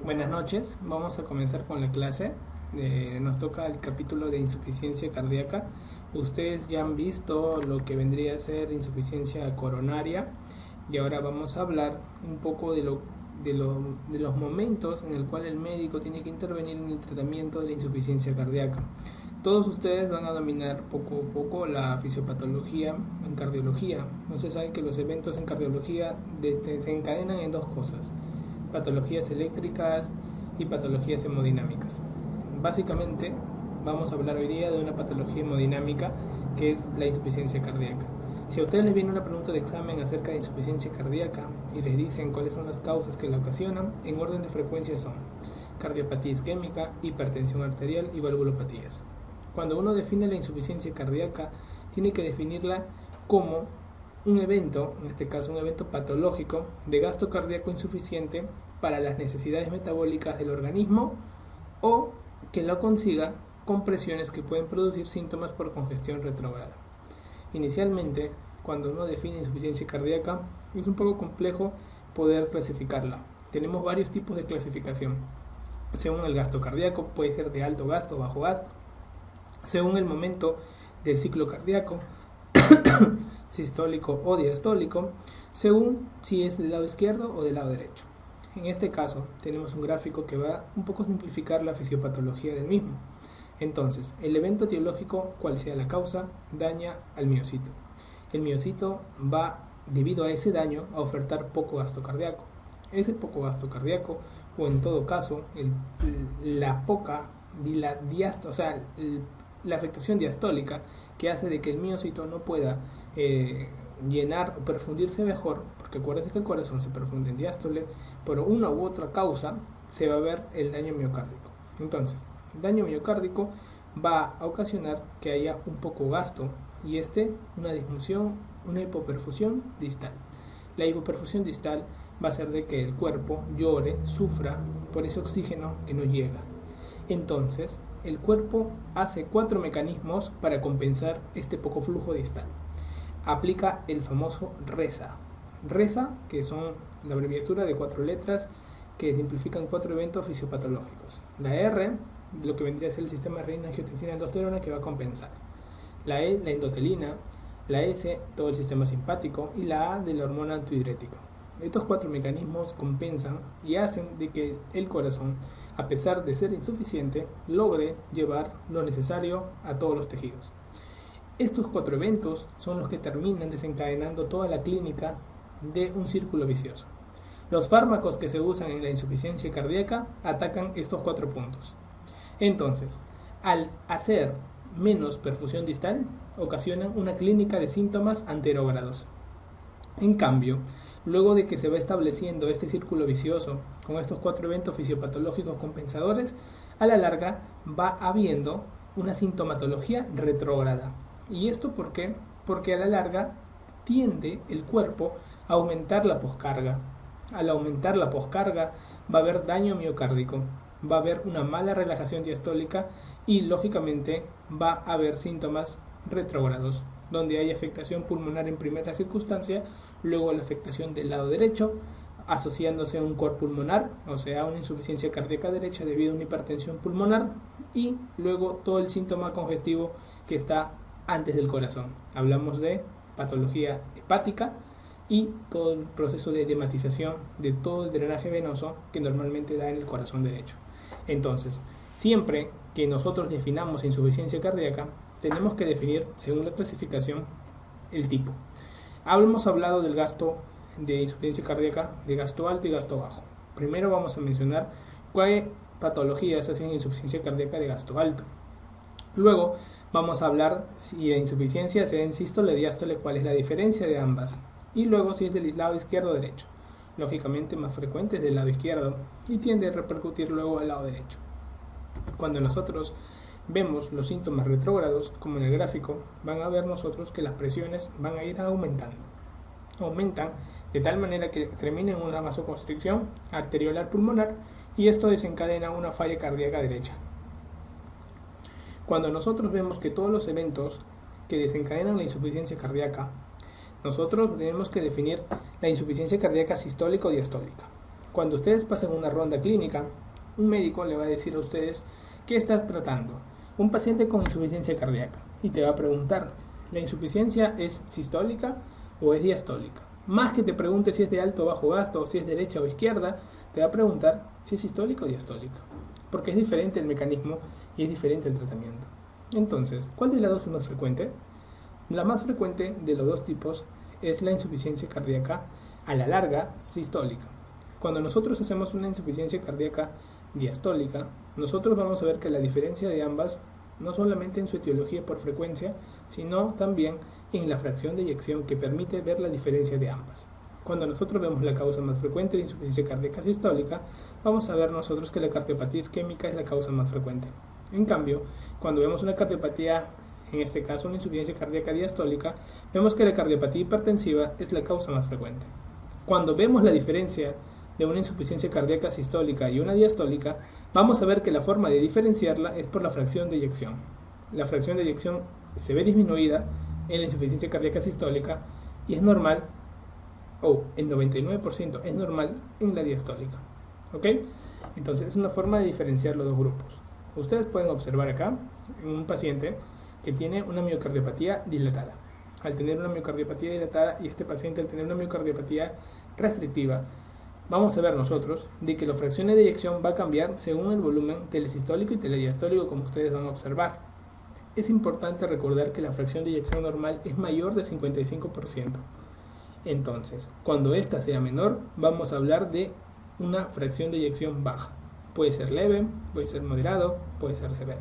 Buenas noches, vamos a comenzar con la clase. Nos toca el capítulo de insuficiencia cardíaca. Ustedes ya han visto lo que vendría a ser insuficiencia coronaria y ahora vamos a hablar un poco de los momentos en el cual el médico tiene que intervenir en el tratamiento de la insuficiencia cardíaca. Todos ustedes van a dominar poco a poco la fisiopatología en cardiología. No se sabe que los eventos en cardiología se encadenan en dos cosas: patologías eléctricas y patologías hemodinámicas. Básicamente vamos a hablar hoy día de una patología hemodinámica que es la insuficiencia cardíaca. Si a ustedes les viene una pregunta de examen acerca de insuficiencia cardíaca y les dicen cuáles son las causas que la ocasionan, en orden de frecuencia son cardiopatía isquémica, hipertensión arterial y valvulopatías. Cuando uno define la insuficiencia cardíaca, tiene que definirla como un evento, en este caso un evento patológico, de gasto cardíaco insuficiente para las necesidades metabólicas del organismo, o que lo consiga con presiones que pueden producir síntomas por congestión retrógrada. Inicialmente, cuando uno define insuficiencia cardíaca, es un poco complejo poder clasificarla. Tenemos varios tipos de clasificación. Según el gasto cardíaco, puede ser de alto gasto o bajo gasto. Según el momento del ciclo cardíaco, sistólico o diastólico, según si es del lado izquierdo o del lado derecho. En este caso, tenemos un gráfico que va un poco a simplificar la fisiopatología del mismo. Entonces, el evento etiológico, cual sea la causa, daña al miocito. El miocito va, debido a ese daño, a ofertar poco gasto cardíaco. Ese poco gasto cardíaco, o en todo caso, la afectación diastólica, que hace de que el miocito no pueda llenar o perfundirse mejor, porque acuérdense que el corazón se perfunde en diástole, por una u otra causa se va a ver el daño miocárdico. Entonces, daño miocárdico va a ocasionar que haya un poco gasto y una disminución, una hipoperfusión distal. La hipoperfusión distal va a hacer de que el cuerpo llore, sufra por ese oxígeno que no llega. Entonces, el cuerpo hace 4 mecanismos para compensar este poco flujo distal. Aplica el famoso RESA. RESA, que son la abreviatura de 4 letras que simplifican 4 eventos fisiopatológicos. La R, lo que vendría a ser el sistema renina-angiotensina-aldosterona, que va a compensar. La E, la endotelina. La S, todo el sistema simpático. Y la A, de la hormona antidiurética. Estos 4 mecanismos compensan y hacen de que el corazón, a pesar de ser insuficiente, logre llevar lo necesario a todos los tejidos. Estos 4 eventos son los que terminan desencadenando toda la clínica de un círculo vicioso. Los fármacos que se usan en la insuficiencia cardíaca atacan estos 4 puntos. Entonces, al hacer menos perfusión distal, ocasionan una clínica de síntomas anterógrados. En cambio, luego de que se va estableciendo este círculo vicioso con estos 4 eventos fisiopatológicos compensadores, a la larga va habiendo una sintomatología retrógrada. ¿Y esto por qué? Porque a la larga tiende el cuerpo a aumentar la poscarga. Al aumentar la poscarga va a haber daño miocárdico, va a haber una mala relajación diastólica y lógicamente va a haber síntomas retrógrados, donde hay afectación pulmonar en primera circunstancia, luego la afectación del lado derecho, asociándose a un cor pulmonar, o sea, una insuficiencia cardíaca derecha debido a una hipertensión pulmonar, y luego todo el síntoma congestivo que está antes del corazón. Hablamos de patología hepática y todo el proceso de edematización de todo el drenaje venoso que normalmente da en el corazón derecho. Entonces, siempre que nosotros definamos insuficiencia cardíaca, tenemos que definir, según la clasificación, el tipo. Hemos hablado del gasto de insuficiencia cardíaca de gasto alto y gasto bajo. Primero vamos a mencionar cuáles patologías hacen insuficiencia cardíaca de gasto alto. Luego vamos a hablar si la insuficiencia se da en sístole o diástole, cuál es la diferencia de ambas. Y luego si es del lado izquierdo o derecho. Lógicamente más frecuente es del lado izquierdo y tiende a repercutir luego al lado derecho. Cuando nosotros vemos los síntomas retrógrados, como en el gráfico, van a ver nosotros que las presiones van a ir aumentando. Aumentan de tal manera que termina en una vasoconstricción arteriolar pulmonar y esto desencadena una falla cardíaca derecha. Cuando nosotros vemos que todos los eventos que desencadenan la insuficiencia cardíaca, nosotros tenemos que definir la insuficiencia cardíaca sistólica o diastólica. Cuando ustedes pasen una ronda clínica, un médico le va a decir a ustedes qué estás tratando. Un paciente con insuficiencia cardíaca y te va a preguntar, ¿la insuficiencia es sistólica o es diastólica? Más que te pregunte si es de alto o bajo gasto o si es derecha o izquierda, te va a preguntar si es sistólica o diastólica, porque es diferente el mecanismo y es diferente el tratamiento. Entonces, ¿cuál de las dos es más frecuente? La más frecuente de los dos tipos es la insuficiencia cardíaca a la larga sistólica. Cuando nosotros hacemos una insuficiencia cardíaca diastólica, nosotros vamos a ver que la diferencia de ambas no solamente en su etiología por frecuencia, sino también en la fracción de eyección que permite ver la diferencia de ambas. Cuando nosotros vemos la causa más frecuente de insuficiencia cardíaca sistólica, vamos a ver nosotros que la cardiopatía isquémica es la causa más frecuente. En cambio, cuando vemos una cardiopatía, en este caso una insuficiencia cardíaca diastólica, vemos que la cardiopatía hipertensiva es la causa más frecuente. Cuando vemos la diferencia de una insuficiencia cardíaca sistólica y una diastólica, vamos a ver que la forma de diferenciarla es por la fracción de eyección. La fracción de eyección se ve disminuida en la insuficiencia cardíaca sistólica y es normal, o el 99% es normal en la diastólica. ¿Ok? Entonces es una forma de diferenciar los dos grupos. Ustedes pueden observar acá en un paciente que tiene una miocardiopatía dilatada. Al tener una miocardiopatía dilatada y este paciente al tener una miocardiopatía restrictiva, vamos a ver nosotros de que la fracción de eyección va a cambiar según el volumen telesistólico y telediastólico, como ustedes van a observar. Es importante recordar que la fracción de eyección normal es mayor de 55%. Entonces, cuando esta sea menor, vamos a hablar de una fracción de eyección baja. Puede ser leve, puede ser moderado, puede ser severo.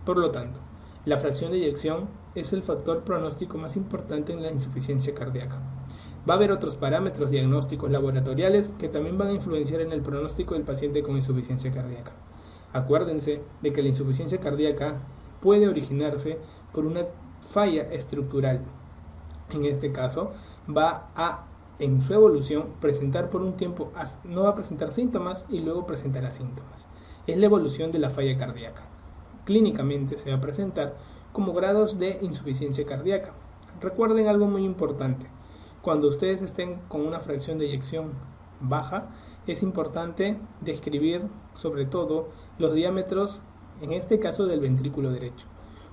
Por lo tanto, la fracción de eyección es el factor pronóstico más importante en la insuficiencia cardíaca. Va a haber otros parámetros diagnósticos laboratoriales que también van a influenciar en el pronóstico del paciente con insuficiencia cardíaca. Acuérdense de que la insuficiencia cardíaca puede originarse por una falla estructural. En este caso, va a, en su evolución, presentar por un tiempo, no va a presentar síntomas y luego presentará síntomas. Es la evolución de la falla cardíaca. Clínicamente se va a presentar como grados de insuficiencia cardíaca. Recuerden algo muy importante. Cuando ustedes estén con una fracción de eyección baja, es importante describir sobre todo los diámetros, en este caso del ventrículo derecho.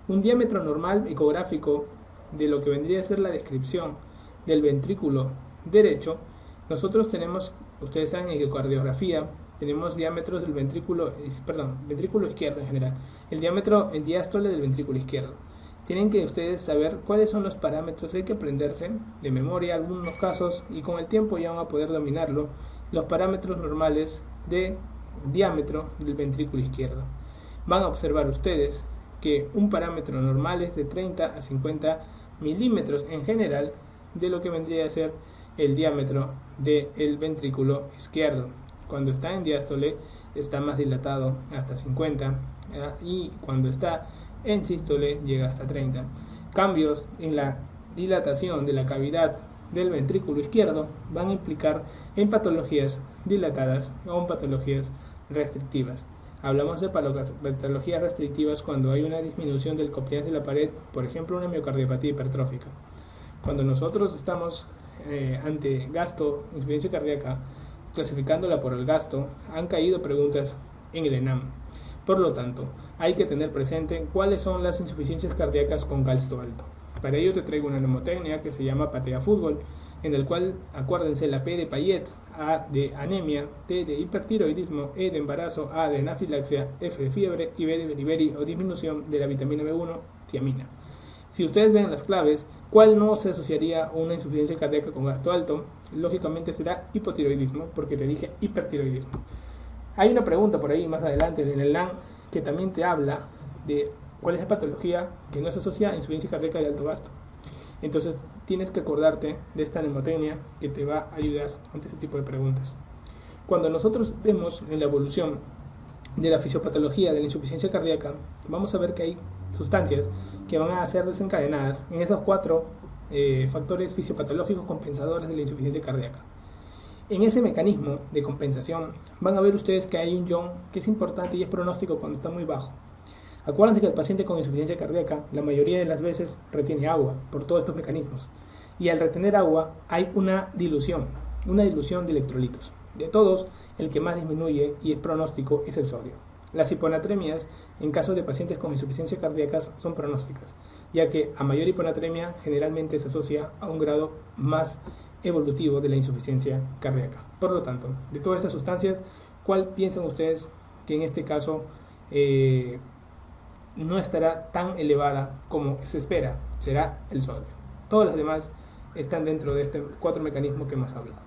Un diámetro normal ecográfico de lo que vendría a ser la descripción del ventrículo derecho, nosotros tenemos, ustedes saben, en ecocardiografía, tenemos diámetros del ventrículo izquierdo en general, el diámetro en diástole del ventrículo izquierdo. Tienen que ustedes saber cuáles son los parámetros, hay que aprenderse de memoria algunos casos y con el tiempo ya van a poder dominarlo, los parámetros normales de diámetro del ventrículo izquierdo. Van a observar ustedes que un parámetro normal es de 30 a 50 milímetros en general de lo que vendría a ser el diámetro del ventrículo izquierdo. Cuando está en diástole está más dilatado hasta 50 y cuando está en sístole llega hasta 30. Cambios en la dilatación de la cavidad del ventrículo izquierdo van a implicar en patologías dilatadas o en patologías restrictivas. Hablamos de patologías restrictivas cuando hay una disminución del compliance de la pared, por ejemplo una miocardiopatía hipertrófica. Cuando nosotros estamos ante gasto, insuficiencia cardíaca, clasificándola por el gasto, han caído preguntas en el ENAM. Por lo tanto, hay que tener presente cuáles son las insuficiencias cardíacas con gasto alto. Para ello te traigo una mnemotecnia que se llama Patea Fútbol, en el cual, acuérdense, la P de Payet, A de anemia, T de hipertiroidismo, E de embarazo, A de anafilaxia, F de fiebre y B de beriberi o disminución de la vitamina B1, tiamina. Si ustedes ven las claves, ¿cuál no se asociaría a una insuficiencia cardíaca con gasto alto? Lógicamente será hipotiroidismo, porque te dije hipertiroidismo. Hay una pregunta por ahí más adelante en el LAN que también te habla de cuál es la patología que no se asocia a insuficiencia cardíaca de alto gasto. Entonces tienes que acordarte de esta mnemotecnia que te va a ayudar ante este tipo de preguntas. Cuando nosotros vemos en la evolución de la fisiopatología de la insuficiencia cardíaca, vamos a ver que hay sustancias que van a ser desencadenadas en esos 4 factores fisiopatológicos compensadores de la insuficiencia cardíaca. En ese mecanismo de compensación van a ver ustedes que hay un ion que es importante y es pronóstico cuando está muy bajo. Acuérdense que el paciente con insuficiencia cardíaca la mayoría de las veces retiene agua por todos estos mecanismos, y al retener agua hay una dilución de electrolitos. De todos, el que más disminuye y es pronóstico es el sodio. Las hiponatremias, en caso de pacientes con insuficiencia cardíaca, son pronósticas, ya que a mayor hiponatremia generalmente se asocia a un grado más evolutivo de la insuficiencia cardíaca. Por lo tanto, de todas estas sustancias, ¿cuál piensan ustedes que en este caso no estará tan elevada como se espera? Será el sodio. Todas las demás están dentro de este 4 mecanismos que hemos hablado.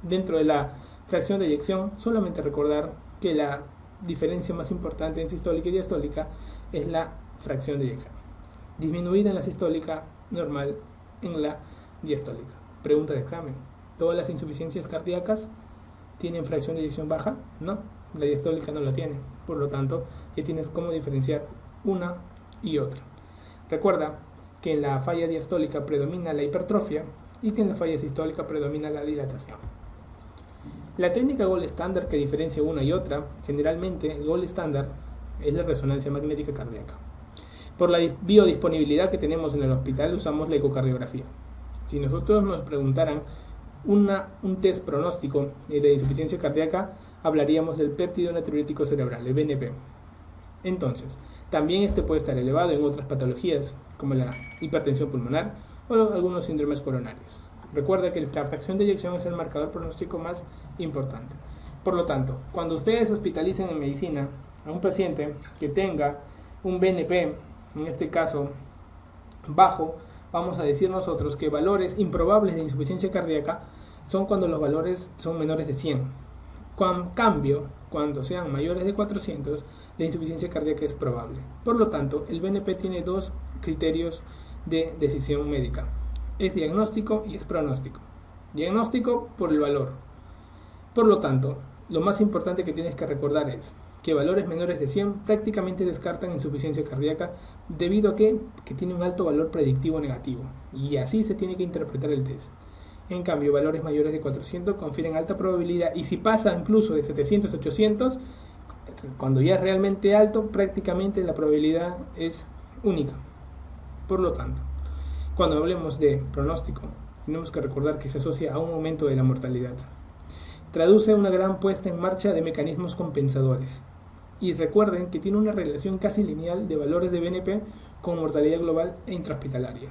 Dentro de la fracción de eyección, solamente recordar que la diferencia más importante en sistólica y diastólica es la fracción de eyección, disminuida en la sistólica, normal en la diastólica. Pregunta de examen: ¿todas las insuficiencias cardíacas tienen fracción de eyección baja? No, la diastólica no la tiene. Por lo tanto, ya tienes cómo diferenciar una y otra. Recuerda que en la falla diastólica predomina la hipertrofia y que en la falla sistólica predomina la dilatación. La técnica gold estándar que diferencia una y otra, generalmente el gold estándar es la resonancia magnética cardíaca. Por la biodisponibilidad que tenemos en el hospital usamos la ecocardiografía. Si nosotros nos preguntaran un test pronóstico de insuficiencia cardíaca, hablaríamos del péptido natriurético cerebral, el BNP. Entonces, también este puede estar elevado en otras patologías, como la hipertensión pulmonar o algunos síndromes coronarios. Recuerda que la fracción de eyección es el marcador pronóstico más importante. Por lo tanto, cuando ustedes hospitalicen en medicina a un paciente que tenga un BNP, en este caso bajo, vamos a decir nosotros que valores improbables de insuficiencia cardíaca son cuando los valores son menores de 100. En cambio, cuando sean mayores de 400, la insuficiencia cardíaca es probable. Por lo tanto, el BNP tiene dos criterios de decisión médica: es diagnóstico y es pronóstico. Diagnóstico por el valor. Por lo tanto, lo más importante que tienes que recordar es que valores menores de 100 prácticamente descartan insuficiencia cardíaca debido a que tiene un alto valor predictivo negativo, y así se tiene que interpretar el test. En cambio, valores mayores de 400 confieren alta probabilidad, y si pasa incluso de 700 a 800, cuando ya es realmente alto, prácticamente la probabilidad es única. Por lo tanto, cuando hablemos de pronóstico, tenemos que recordar que se asocia a un aumento de la mortalidad. Traduce una gran puesta en marcha de mecanismos compensadores. Y recuerden que tiene una relación casi lineal de valores de BNP con mortalidad global e intrahospitalaria.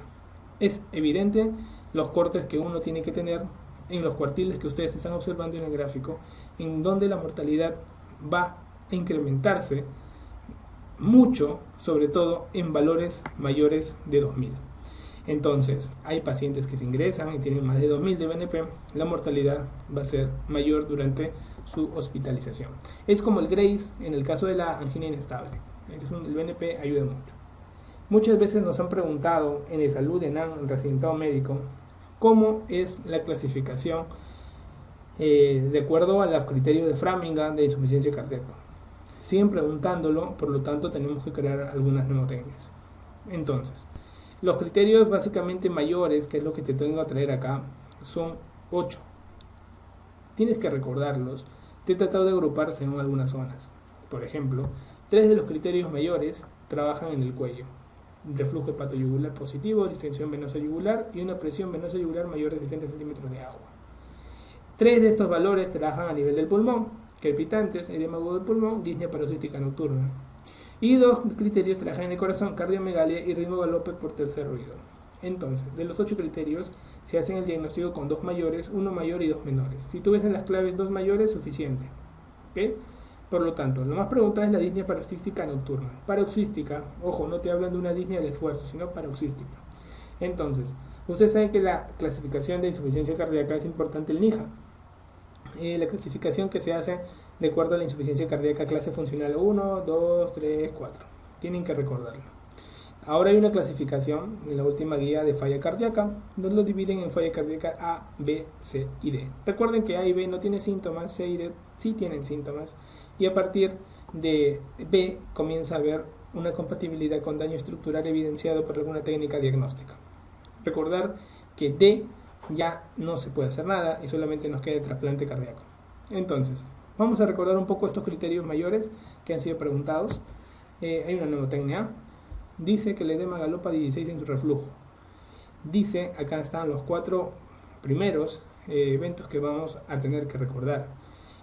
Es evidente los cortes que uno tiene que tener en los cuartiles que ustedes están observando en el gráfico, en donde la mortalidad va a incrementarse mucho, sobre todo en valores mayores de 2000. Entonces, hay pacientes que se ingresan y tienen más de 2000 de BNP, la mortalidad va a ser mayor durante su hospitalización. Es como el Grace en el caso de la angina inestable. El BNP ayuda mucho. Muchas veces nos han preguntado en el Salud de NAN, el residentado médico, cómo es la clasificación de acuerdo a los criterios de Framingham de insuficiencia cardíaca. Siguen preguntándolo, por lo tanto tenemos que crear algunas mnemotecnias. Entonces, los criterios básicamente mayores, que es lo que te tengo a traer acá, son 8. Tienes que recordarlos. Te he tratado de agrupar según algunas zonas. Por ejemplo, 3 de los criterios mayores trabajan en el cuello: reflujo hepatoyugular positivo, distensión venosa yugular y una presión venosa yugular mayor de 60 centímetros de agua. 3 de estos valores trabajan a nivel del pulmón: crepitantes, edema agudo del pulmón, disnea paroxística nocturna. Y 2 criterios trabajan en el corazón: cardiomegalia y ritmo galope por tercer ruido. Entonces, de los 8 criterios, se hacen el diagnóstico con 2 mayores, 1 mayor y 2 menores. Si tú ves en las claves 2 mayores, suficiente. ¿Okay? Por lo tanto, lo más preguntado es la disnea paroxística nocturna. Paroxística, ojo, no te hablan de una disnea del esfuerzo, sino paroxística. Entonces, ustedes saben que la clasificación de insuficiencia cardíaca es importante el NIHA. La clasificación que se hace de acuerdo a la insuficiencia cardíaca clase funcional 1, 2, 3, 4. Tienen que recordarlo. Ahora hay una clasificación en la última guía de falla cardíaca, donde lo dividen en falla cardíaca A, B, C y D. Recuerden que A y B no tienen síntomas, C y D sí tienen síntomas, y a partir de B comienza a haber una compatibilidad con daño estructural evidenciado por alguna técnica diagnóstica. Recordar que D ya no se puede hacer nada y solamente nos queda el trasplante cardíaco. Entonces, vamos a recordar un poco estos criterios mayores que han sido preguntados. Hay una mnemotecnia. Dice que el edema galopa 16 en su reflujo. Dice, acá están los 4 primeros eventos que vamos a tener que recordar.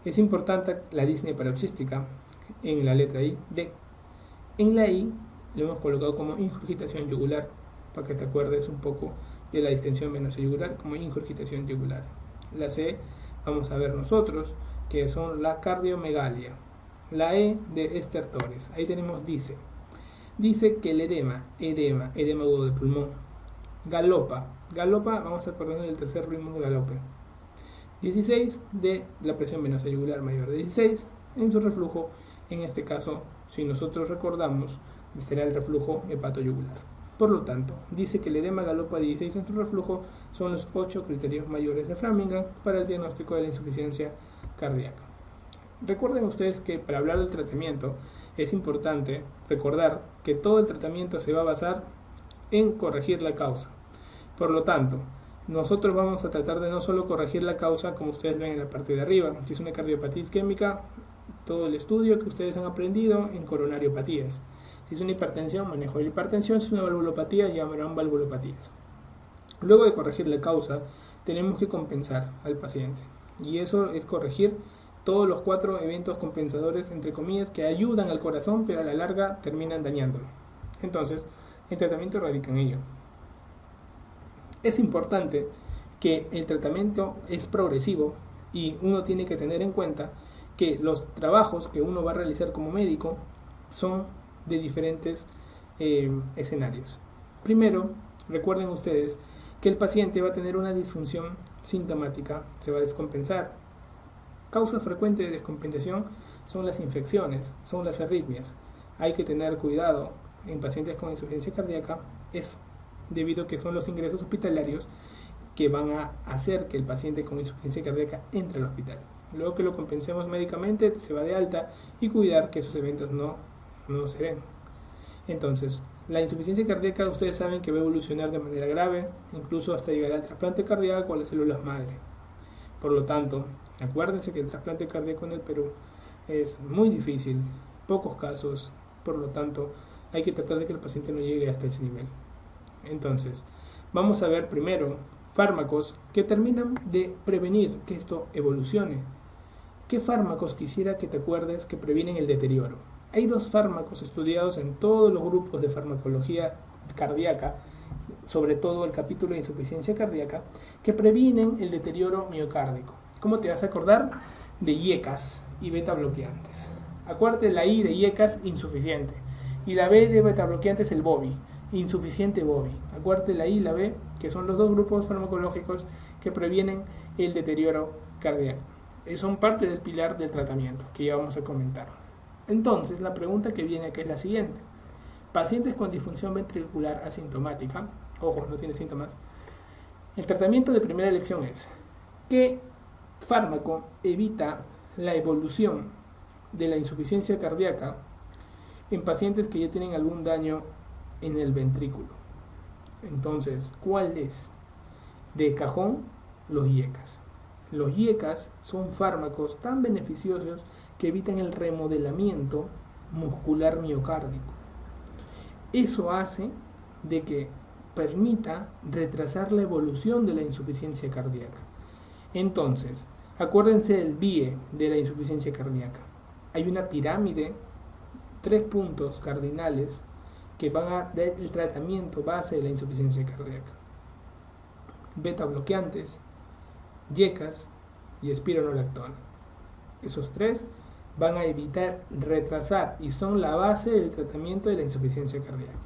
Es importante la disnea paroxística en la letra I, D. En la I lo hemos colocado como ingurgitación yugular, para que te acuerdes un poco de la distensión venosa yugular como ingurgitación yugular. La C vamos a ver nosotros, que son la cardiomegalia. La E de estertores. Ahí tenemos dice que el edema agudo de pulmón. Galopa, vamos a acordarnos del tercer ritmo de galope. 16 de la presión venosa yugular mayor de 16 en su reflujo. En este caso, si nosotros recordamos, será el reflujo hepatoyugular. Por lo tanto, dice que el edema galopa de 16 en su reflujo son los 8 criterios mayores de Framingham para el diagnóstico de la insuficiencia cardíaca. Recuerden ustedes que para hablar del tratamiento es importante recordar que todo el tratamiento se va a basar en corregir la causa. Por lo tanto, nosotros vamos a tratar de no solo corregir la causa, como ustedes ven en la parte de arriba. Si es una cardiopatía isquémica, todo el estudio que ustedes han aprendido en coronariopatías. Si es una hipertensión, manejo de la hipertensión. Si es una valvulopatía, llamarán valvulopatías. Luego de corregir la causa, tenemos que compensar al paciente. Y eso es corregir todos los 4 eventos compensadores, entre comillas, que ayudan al corazón, pero a la larga terminan dañándolo. Entonces, el tratamiento radica en ello. Es importante que el tratamiento es progresivo y uno tiene que tener en cuenta que los trabajos que uno va a realizar como médico son de diferentes escenarios. Primero, recuerden ustedes que el paciente va a tener una disfunción sintomática, se va a descompensar. Causas frecuentes de descompensación son las infecciones, son las arritmias. Hay que tener cuidado en pacientes con insuficiencia cardíaca, es debido a que son los ingresos hospitalarios que van a hacer que el paciente con insuficiencia cardíaca entre al hospital. Luego que lo compensemos médicamente, se va de alta y cuidar que esos eventos no se den. Entonces, la insuficiencia cardíaca ustedes saben que va a evolucionar de manera grave, incluso hasta llegar al trasplante cardíaco a las células madre. Por lo tanto, acuérdense que el trasplante cardíaco en el Perú es muy difícil, pocos casos, por lo tanto, hay que tratar de que el paciente no llegue hasta ese nivel. Entonces, vamos a ver primero fármacos que terminan de prevenir que esto evolucione. ¿Qué fármacos quisiera que te acuerdes que previenen el deterioro? Hay 2 fármacos estudiados en todos los grupos de farmacología cardíaca, sobre todo el capítulo de insuficiencia cardíaca, que previenen el deterioro miocárdico. ¿Cómo te vas a acordar? De IECAS y beta bloqueantes. Acuérdate la I de IECAS, insuficiente, y la B de beta bloqueantes, el BOVI, insuficiente BOVI. Acuérdate la I y la B, que son los 2 grupos farmacológicos que previenen el deterioro cardíaco. Son parte del pilar del tratamiento que ya vamos a comentar. Entonces, la pregunta que viene aquí es la siguiente. Pacientes con disfunción ventricular asintomática, ojo, no tiene síntomas. El tratamiento de primera elección es: ¿qué fármaco evita la evolución de la insuficiencia cardíaca en pacientes que ya tienen algún daño en el ventrículo? Entonces, ¿cuál es? De cajón, los IECAS. Los IECAS son fármacos tan beneficiosos que evitan el remodelamiento muscular miocárdico. Eso hace de que permita retrasar la evolución de la insuficiencia cardíaca. Entonces, acuérdense del BIE de la insuficiencia cardíaca. Hay una pirámide, 3 puntos cardinales que van a dar el tratamiento base de la insuficiencia cardíaca: beta bloqueantes, IECAS y espironolactona. Esos 3 van a evitar retrasar y son la base del tratamiento de la insuficiencia cardíaca.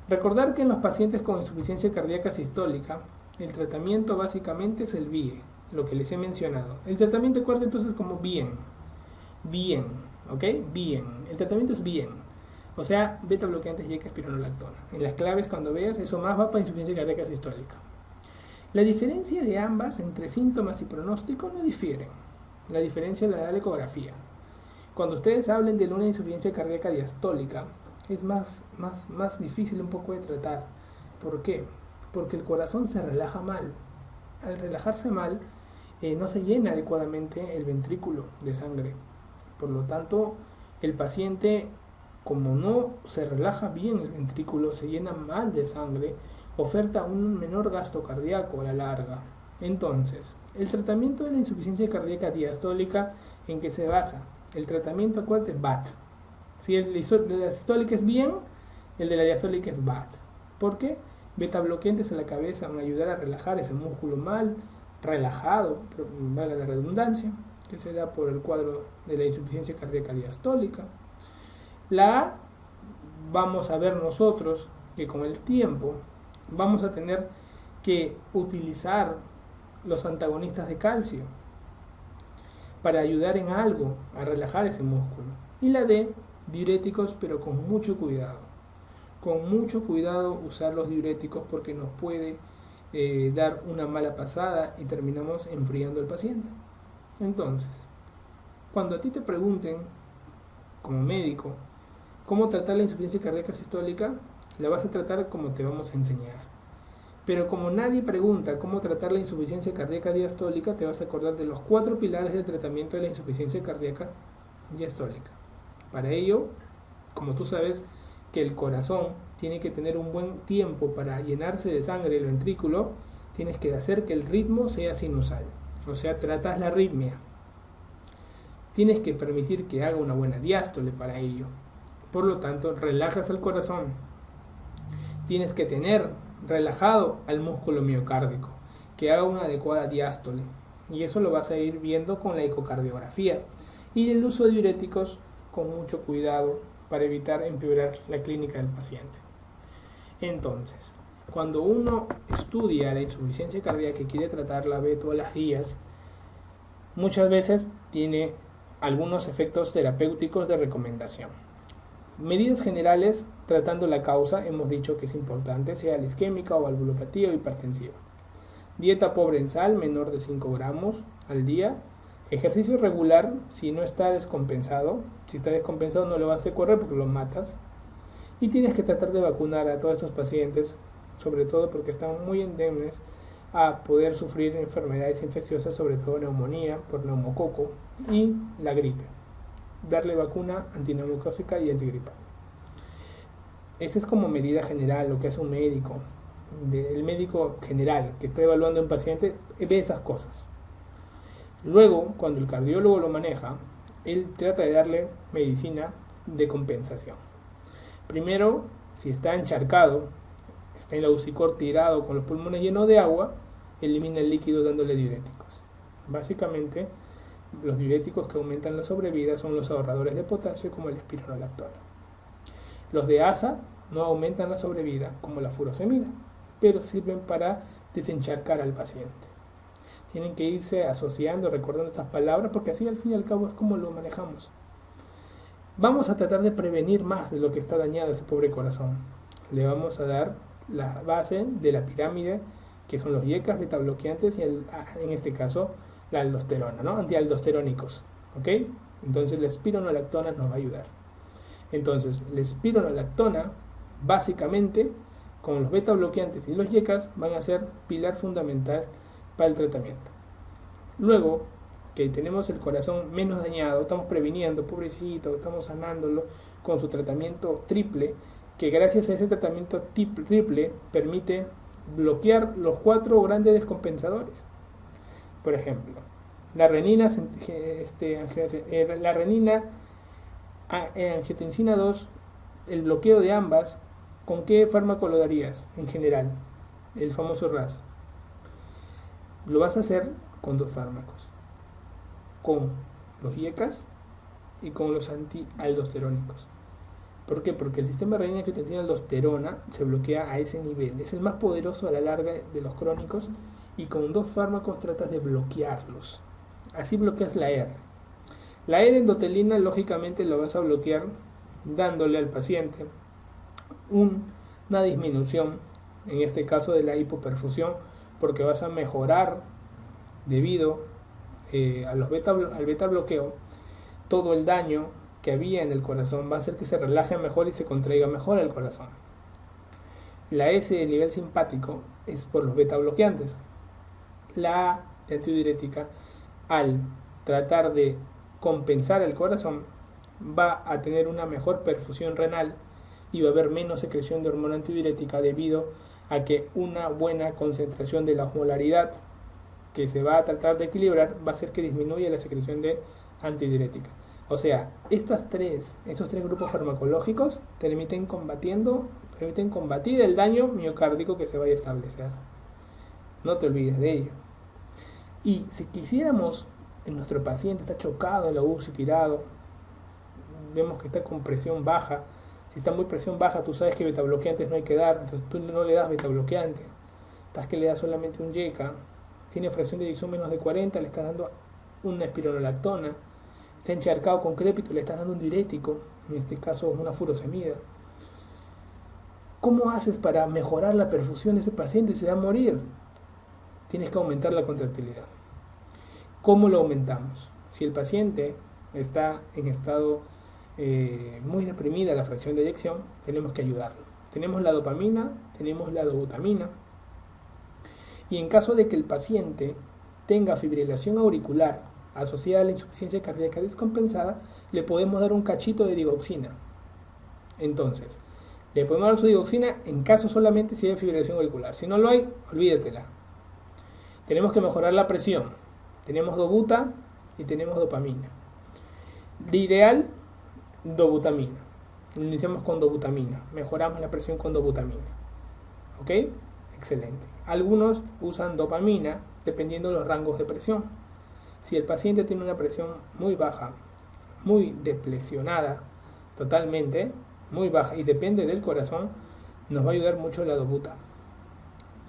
Recordar que en los pacientes con insuficiencia cardíaca sistólica, el tratamiento básicamente es el BIE, lo que les he mencionado. El tratamiento recuerda entonces como bien, ¿ok? Bien, el tratamiento es bien. O sea, beta bloqueantes, IECAS, espironolactona. En las claves, cuando veas, eso más va para insuficiencia cardíaca sistólica. La diferencia de ambas entre síntomas y pronóstico no difieren. La diferencia la da la ecografía. Cuando ustedes hablen de una insuficiencia cardíaca diastólica, es más difícil un poco de tratar. ¿Por qué? Porque el corazón se relaja mal. Al relajarse mal, no se llena adecuadamente el ventrículo de sangre. Por lo tanto, el paciente, como no se relaja bien el ventrículo, se llena mal de sangre, oferta un menor gasto cardíaco a la larga. Entonces, el tratamiento de la insuficiencia cardíaca diastólica, ¿en qué se basa? El tratamiento, acuérdate, BAT. Si el de la sistólica es bien, el de la diastólica es BAT. ¿Por qué? Beta bloqueantes en la cabeza van a ayudar a relajar ese músculo mal relajado, valga la redundancia, que se da por el cuadro de la insuficiencia cardíaca diastólica. La A, vamos a ver nosotros que con el tiempo vamos a tener que utilizar los antagonistas de calcio para ayudar en algo a relajar ese músculo. Y la D, diuréticos, pero con mucho cuidado. Con mucho cuidado usar los diuréticos porque nos puede dar una mala pasada y terminamos enfriando al paciente. Entonces, cuando a ti te pregunten como médico cómo tratar la insuficiencia cardíaca sistólica, la vas a tratar como te vamos a enseñar. Pero como nadie pregunta cómo tratar la insuficiencia cardíaca diastólica, te vas a acordar de los 4 pilares del tratamiento de la insuficiencia cardíaca diastólica. Para ello, como tú sabes que el corazón tiene que tener un buen tiempo para llenarse de sangre el ventrículo, tienes que hacer que el ritmo sea sinusal. O sea, tratas la arritmia. Tienes que permitir que haga una buena diástole para ello. Por lo tanto, relajas el corazón. Tienes que tener relajado al músculo miocárdico, que haga una adecuada diástole. Y eso lo vas a ir viendo con la ecocardiografía. Y el uso de diuréticos con mucho cuidado para evitar empeorar la clínica del paciente. Entonces, cuando uno estudia la insuficiencia cardíaca y quiere tratarla, ve todas las guías, muchas veces tiene algunos efectos terapéuticos de recomendación. Medidas generales, tratando la causa, hemos dicho que es importante, sea la isquémica o valvulopatía o hipertensiva. Dieta pobre en sal, menor de 5 gramos al día. Ejercicio regular, si no está descompensado. Si está descompensado no lo vas a hacer correr porque lo matas. Y tienes que tratar de vacunar a todos estos pacientes, sobre todo porque están muy endebles a poder sufrir enfermedades infecciosas, sobre todo neumonía por neumococo y la gripe. Darle vacuna antineumocócica y antigripal. Esa es como medida general lo que hace un médico. El médico general que está evaluando a un paciente ve esas cosas. Luego, cuando el cardiólogo lo maneja, él trata de darle medicina de compensación. Primero, si está encharcado, está en la UCI tirado con los pulmones llenos de agua, elimina el líquido dándole diuréticos. Básicamente, los diuréticos que aumentan la sobrevida son los ahorradores de potasio como el espironolactona. Los de ASA no aumentan la sobrevida como la furosemida, pero sirven para desencharcar al paciente. Tienen que irse asociando, recordando estas palabras, porque así al fin y al cabo es como lo manejamos. Vamos a tratar de prevenir más de lo que está dañado ese pobre corazón. Le vamos a dar la base de la pirámide, que son los IECAs, beta bloqueantes y en este caso la aldosterona, ¿no? Antialdosterónicos, ¿ok? Entonces la espironolactona nos va a ayudar. Entonces la espironolactona, básicamente, con los beta bloqueantes y los IECAs, van a ser pilar fundamental para el tratamiento. Luego que tenemos el corazón menos dañado, estamos previniendo, pobrecito, estamos sanándolo con su tratamiento triple, que gracias a ese tratamiento triple permite bloquear los 4 grandes descompensadores. Por ejemplo, la renina, angiotensina 2, el bloqueo de ambas, ¿con qué fármaco lo darías en general? El famoso RAS. Lo vas a hacer con 2 fármacos, con los IECAs y con los antialdosterónicos. ¿Por qué? Porque el sistema renina-angiotensina-aldosterona se bloquea a ese nivel. Es el más poderoso a la larga de los crónicos y con 2 fármacos tratas de bloquearlos. Así bloqueas la R. La E de endotelina lógicamente lo vas a bloquear dándole al paciente una disminución, en este caso de la hipoperfusión, porque vas a mejorar debido al beta bloqueo todo el daño que había en el corazón, va a hacer que se relaje mejor y se contraiga mejor el corazón. La S de nivel simpático es por los beta bloqueantes. La A de antidiurética, al tratar de compensar el corazón, va a tener una mejor perfusión renal y va a haber menos secreción de hormona antidiurética debido a que una buena concentración de la osmolaridad que se va a tratar de equilibrar va a hacer que disminuya la secreción de antidiurética. O sea, estos tres grupos farmacológicos permiten combatir el daño miocárdico que se vaya a establecer. No te olvides de ello. Y si quisiéramos, nuestro paciente está chocado en la UCI, tirado, vemos que está con presión baja. Si está muy presión baja, tú sabes que betabloqueantes no hay que dar, entonces tú no le das betabloqueante. Estás que le das solamente un YECA, tiene fracción de eyección menos de 40, le estás dando una espironolactona. Está encharcado con crépito, le estás dando un diurético, en este caso una furosemida. ¿Cómo haces para mejorar la perfusión de ese paciente? Se va a morir. Tienes que aumentar la contractilidad. ¿Cómo lo aumentamos? Si el paciente está en estado muy deprimida la fracción de eyección, tenemos que ayudarlo. Tenemos la dopamina, tenemos la dobutamina. Y en caso de que el paciente tenga fibrilación auricular asociada a la insuficiencia cardíaca descompensada, le podemos dar un cachito de digoxina. Entonces, le podemos dar su digoxina en caso solamente si hay fibrilación auricular. Si no lo hay, olvídatela. Tenemos que mejorar la presión. Tenemos dobuta y tenemos dopamina. De ideal, dobutamina. Iniciamos con dobutamina. Mejoramos la presión con dobutamina. ¿Ok? Excelente. Algunos usan dopamina dependiendo de los rangos de presión. Si el paciente tiene una presión muy baja, muy depresionada, totalmente, muy baja y depende del corazón, nos va a ayudar mucho la dobuta.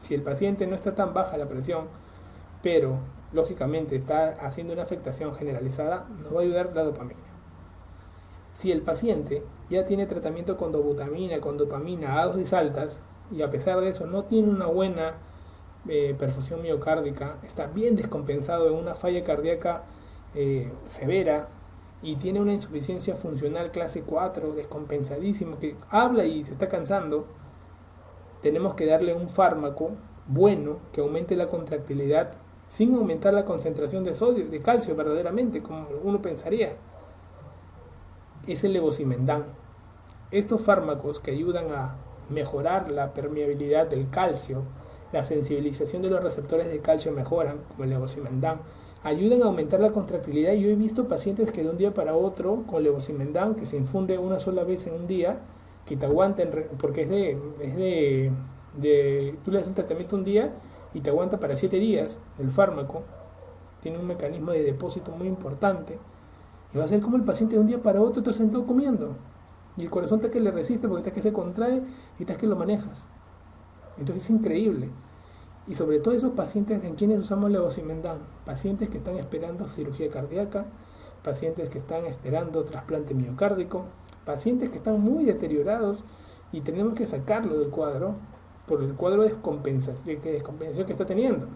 Si el paciente no está tan baja la presión, pero lógicamente está haciendo una afectación generalizada, nos va a ayudar la dopamina. Si el paciente ya tiene tratamiento con dobutamina, con dopamina a dosis altas, y a pesar de eso no tiene una buena perfusión miocárdica, está bien descompensado en una falla cardíaca severa y tiene una insuficiencia funcional clase 4, descompensadísimo, que habla y se está cansando, tenemos que darle un fármaco bueno que aumente la contractilidad sin aumentar la concentración de sodio, de calcio verdaderamente, como uno pensaría. Es el levosimendan. Estos fármacos que ayudan a mejorar la permeabilidad del calcio, la sensibilización de los receptores de calcio mejoran, como el levosimendan, ayudan a aumentar la contractilidad. Y yo he visto pacientes que de un día para otro, con levosimendan, que se infunde una sola vez en un día, que te aguanten, porque tú le das un tratamiento un día y te aguanta para 7 días el fármaco, tiene un mecanismo de depósito muy importante, y va a ser como el paciente de un día para otro está sentado comiendo, y el corazón está que le resiste porque está que se contrae y está que lo manejas. Entonces es increíble. Y sobre todo esos pacientes en quienes usamos levosimendan, pacientes que están esperando cirugía cardíaca, pacientes que están esperando trasplante miocárdico, pacientes que están muy deteriorados y tenemos que sacarlo del cuadro por el cuadro de descompensación que está teniendo.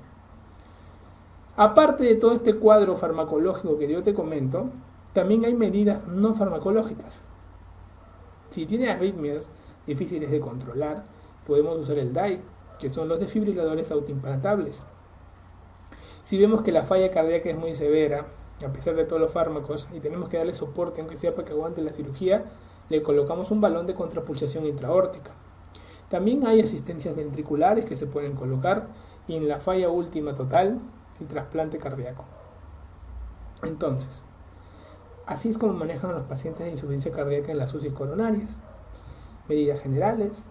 Aparte de todo este cuadro farmacológico que yo te comento, también hay medidas no farmacológicas. Si tiene arritmias difíciles de controlar, podemos usar el DAI, que son los desfibriladores autoimplantables. Si vemos que la falla cardíaca es muy severa, a pesar de todos los fármacos, y tenemos que darle soporte, aunque sea para que aguante la cirugía, le colocamos un balón de contrapulsación intraórtica. También hay asistencias ventriculares que se pueden colocar, y en la falla última total, el trasplante cardíaco. Entonces, así es como manejan los pacientes de insuficiencia cardíaca en las UCI coronarias. Medidas generales: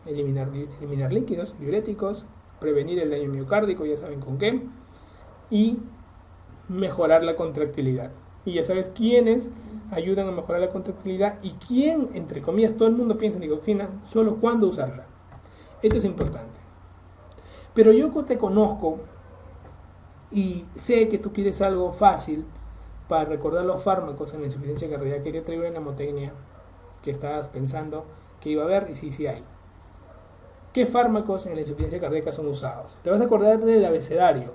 eliminar líquidos, diuréticos, prevenir el daño miocárdico, ya saben con qué, y mejorar la contractilidad. Y ya sabes quiénes ayudan a mejorar la contractilidad y quién, entre comillas, todo el mundo piensa en digoxina, solo cuándo usarla. Esto es importante. Pero yo te conozco y sé que tú quieres algo fácil para recordar los fármacos en la insuficiencia cardíaca. Que te traigo una mnemotecnia que estabas pensando que iba a haber, y sí hay. ¿Qué fármacos en la insuficiencia cardíaca son usados? Te vas a acordar del abecedario: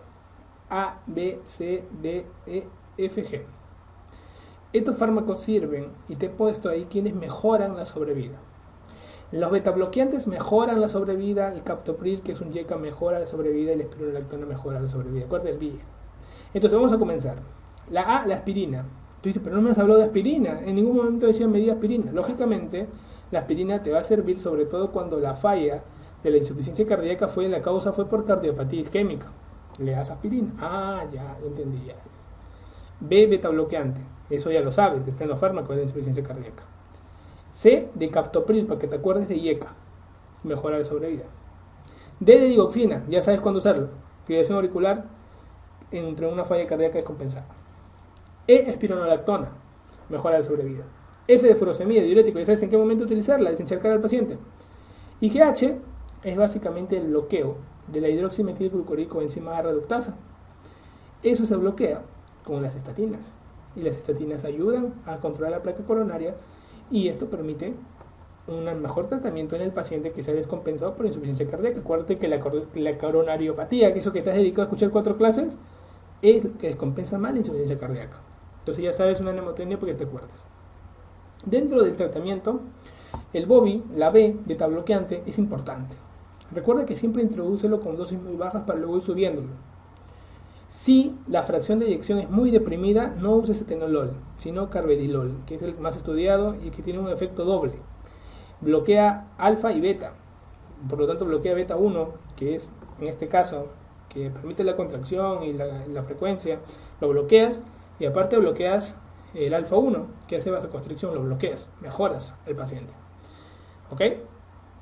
A, B, C, D, E, F, G. Estos fármacos sirven, y te he puesto ahí quienes mejoran la sobrevida. Los betabloqueantes mejoran la sobrevida, el captopril, que es un YECA, mejora la sobrevida, y la espironolactona mejora la sobrevida. Acuérdate del BIE. Entonces vamos a comenzar. La A, la aspirina. Tú dices, pero no me has hablado de aspirina. En ningún momento decía medida aspirina. Lógicamente, la aspirina te va a servir sobre todo cuando la falla de la insuficiencia cardíaca la causa fue por cardiopatía isquémica. Le das aspirina. Ah, ya, entendí ya. B, beta bloqueante. Eso ya lo sabes, está en los fármacos de la insuficiencia cardíaca. C, de captopril, para que te acuerdes de IECA. Mejora la sobrevida. D, de digoxina. Ya sabes cuándo usarlo. Fibrilación auricular entre una falla cardíaca descompensada. E, espironolactona. Mejora la sobrevida. F, de furosemida, diurético. Ya sabes en qué momento utilizarla, desencharcar al paciente. Y GH es básicamente el bloqueo de la hidroximetilglucórico enzima A reductasa. Eso se bloquea con las estatinas. Y las estatinas ayudan a controlar la placa coronaria y esto permite un mejor tratamiento en el paciente que se ha descompensado por insuficiencia cardíaca. Acuérdate que la coronariopatía, que eso que estás dedicado a escuchar 4 clases, es que descompensa mal la insuficiencia cardíaca. Entonces ya sabes una mnemotecnia porque te acuerdas. Dentro del tratamiento, el BOBI, la B, beta bloqueante, es importante. Recuerda que siempre introdúcelo con dosis muy bajas para luego ir subiéndolo. Si la fracción de eyección es muy deprimida, no uses etenolol, sino carvedilol, que es el más estudiado y que tiene un efecto doble. Bloquea alfa y beta, por lo tanto bloquea beta 1, que es en este caso, que permite la contracción y la frecuencia, lo bloqueas y aparte bloqueas el alfa 1, que hace vasoconstricción, lo bloqueas, mejoras al paciente. ¿Ok?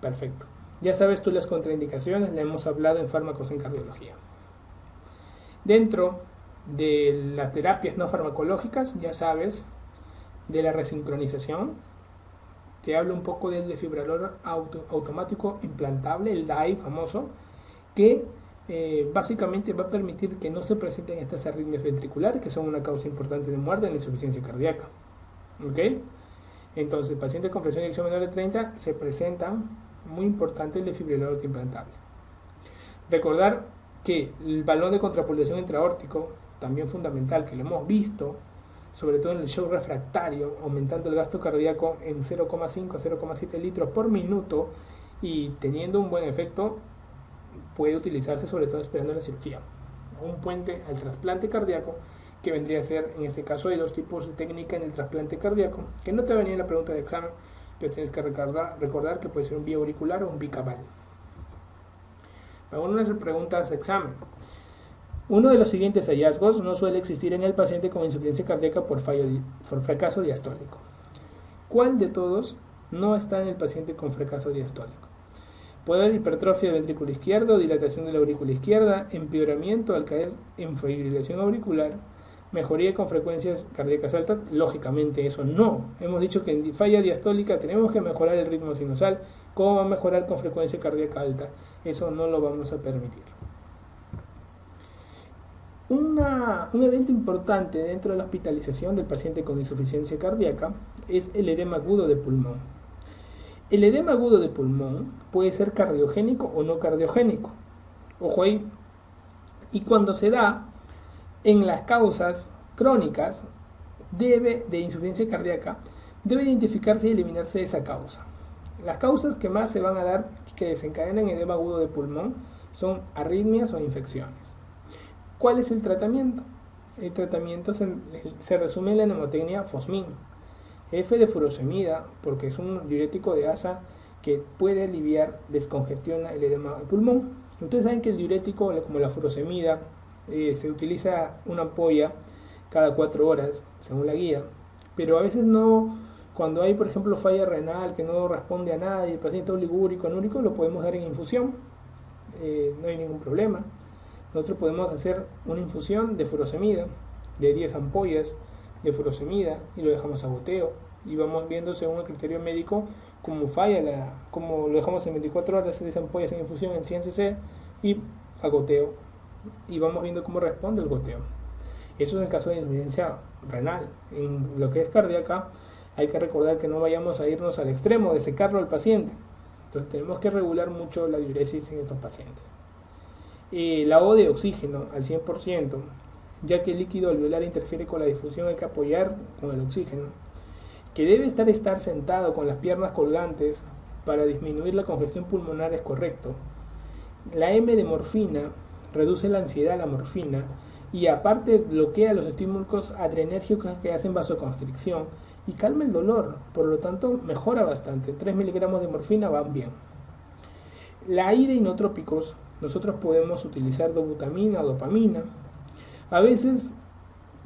Perfecto. Ya sabes tú las contraindicaciones, le hemos hablado en fármacos en cardiología. Dentro de las terapias no farmacológicas, ya sabes, de la resincronización, te hablo un poco del desfibrilador automático implantable, el DAI famoso, que básicamente va a permitir que no se presenten estas arritmias ventriculares, que son una causa importante de muerte en la insuficiencia cardíaca. ¿Ok? Entonces, pacientes con presión de eyección menor de 30 se presentan muy importante el desfibrilador autoimplantable. Recordar que el balón de contrapulsación intraaórtico, también fundamental, que lo hemos visto, sobre todo en el shock refractario, aumentando el gasto cardíaco en 0,5 a 0,7 litros por minuto y teniendo un buen efecto, puede utilizarse sobre todo esperando la cirugía. Un puente al trasplante cardíaco, que vendría a ser, en este caso hay dos tipos de técnica en el trasplante cardíaco, que no te venía en la pregunta de examen, pero tienes que recordar que puede ser un vía auricular o un bicaval. Vamos a unas preguntas de examen. Uno de los siguientes hallazgos no suele existir en el paciente con insuficiencia cardíaca por fracaso diastólico. ¿Cuál de todos no está en el paciente con fracaso diastólico? Puede haber hipertrofia del ventrículo izquierdo, dilatación de la aurícula izquierda, empeoramiento al caer en fibrilación auricular, mejoría con frecuencias cardíacas altas. Lógicamente eso no. Hemos dicho que en falla diastólica tenemos que mejorar el ritmo sinusal. ¿Cómo va a mejorar con frecuencia cardíaca alta? Eso no lo vamos a permitir. Un evento importante dentro de la hospitalización del paciente con insuficiencia cardíaca es el edema agudo de pulmón. El edema agudo de pulmón puede ser cardiogénico o no cardiogénico. Ojo ahí. Y cuando se da en las causas crónicas de insuficiencia cardíaca, debe identificarse y eliminarse esa causa. Las causas que más se van a dar que desencadenan edema agudo de pulmón son arritmias o infecciones. ¿Cuál es el tratamiento? El tratamiento se resume en la mnemotecnia Fosmin. F, de furosemida, porque es un diurético de asa que puede aliviar, descongestiona el edema de pulmón. Ustedes saben que el diurético, como la furosemida, se utiliza una ampolla cada 4 horas, según la guía, pero a veces no, cuando hay por ejemplo falla renal que no responde a nada y el paciente oligúrico, anúrico, lo podemos dar en infusión, no hay ningún problema. Nosotros podemos hacer una infusión de furosemida, de 10 ampollas de furosemida y lo dejamos a goteo y vamos viendo según el criterio médico cómo falla, cómo lo dejamos en 24 horas, 10 ampollas en infusión en 100 cc y a goteo y vamos viendo cómo responde el goteo. Eso es en caso de insuficiencia renal. En lo que es cardíaca hay que recordar que no vayamos a irnos al extremo de secarlo al paciente, entonces tenemos que regular mucho la diuresis en estos pacientes. La O de oxígeno al 100%, ya que el líquido alveolar interfiere con la difusión, hay que apoyar con el oxígeno, que debe estar sentado con las piernas colgantes para disminuir la congestión pulmonar, es correcto. La M de morfina reduce la ansiedad, la morfina, y aparte bloquea los estímulos adrenérgicos que hacen vasoconstricción y calma el dolor, por lo tanto mejora bastante. 3 miligramos de morfina van bien. La I de inotrópicos nosotros podemos utilizar dobutamina o dopamina. A veces,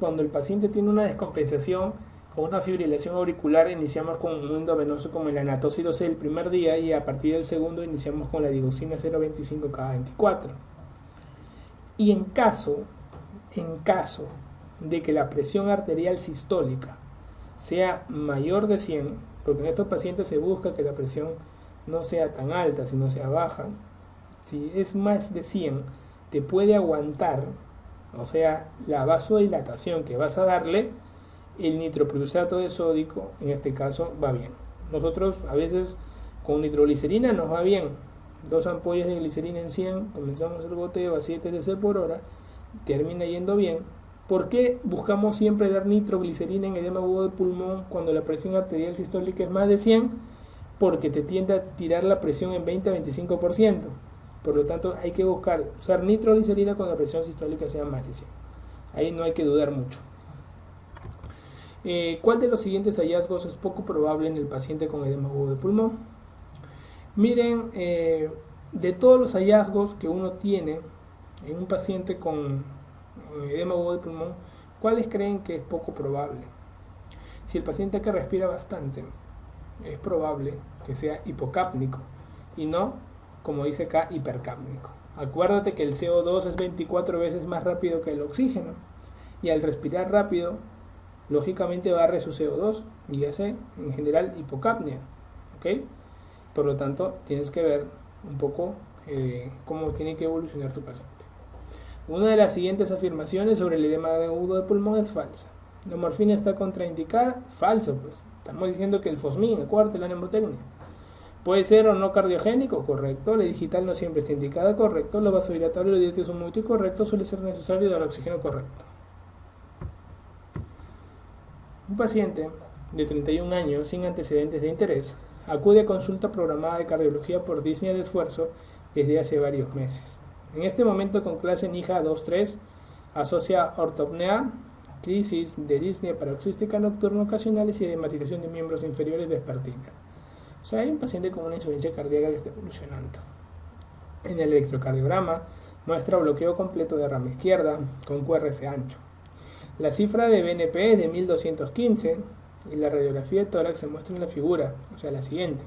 cuando el paciente tiene una descompensación con una fibrilación auricular, iniciamos con un endovenoso como el anatoxil el primer día, y a partir del segundo iniciamos con la digoxina 0,25 cada 24. Y en caso de que la presión arterial sistólica sea mayor de 100, porque en estos pacientes se busca que la presión no sea tan alta, sino sea baja, si es más de 100, te puede aguantar, o sea, la vasodilatación que vas a darle, el nitroprusato de sódico, en este caso, va bien. Nosotros a veces con nitroglicerina nos va bien, 2 ampollas de glicerina en 100, comenzamos el goteo a 7 cc por hora, termina yendo bien. ¿Por qué buscamos siempre dar nitroglicerina en edema agudo de pulmón cuando la presión arterial sistólica es más de 100? Porque te tiende a tirar la presión en 20 a 25%. Por lo tanto, hay que buscar usar nitroglicerina cuando la presión sistólica sea más de 100. Ahí no hay que dudar mucho. ¿Cuál de los siguientes hallazgos es poco probable en el paciente con edema agudo de pulmón? Miren, de todos los hallazgos que uno tiene en un paciente con edema agudo de pulmón, ¿cuáles creen que es poco probable? Si el paciente que respira bastante, es probable que sea hipocápnico y no, como dice acá, hipercápnico. Acuérdate que el CO2 es 24 veces más rápido que el oxígeno, y al respirar rápido, lógicamente barre su CO2 y hace en general hipocapnia, ¿ok? Por lo tanto, tienes que ver un poco cómo tiene que evolucionar tu paciente. Una de las siguientes afirmaciones sobre el edema agudo de pulmón es falsa. ¿La morfina está contraindicada? Falso, pues. Estamos diciendo que el fosmin, acuérdate la mnemotecnia. ¿Puede ser o no cardiogénico? Correcto. La digital no siempre está indicada, correcto. Lo vasodilatorio y los diuréticos son muy correcto. Suele ser necesario dar oxígeno, correcto. Un paciente de 31 años sin antecedentes de interés acude a consulta programada de cardiología por disnea de esfuerzo desde hace varios meses. En este momento, con clase NIHA 2-3, asocia ortopnea, crisis de disnea paroxística nocturna ocasionales y edematización de miembros inferiores vespertina. O sea, hay un paciente con una insuficiencia cardíaca que está evolucionando. En el electrocardiograma muestra bloqueo completo de rama izquierda con QRS ancho. La cifra de BNP es de 1215 y la radiografía de tórax se muestra en la figura, o sea, la siguiente.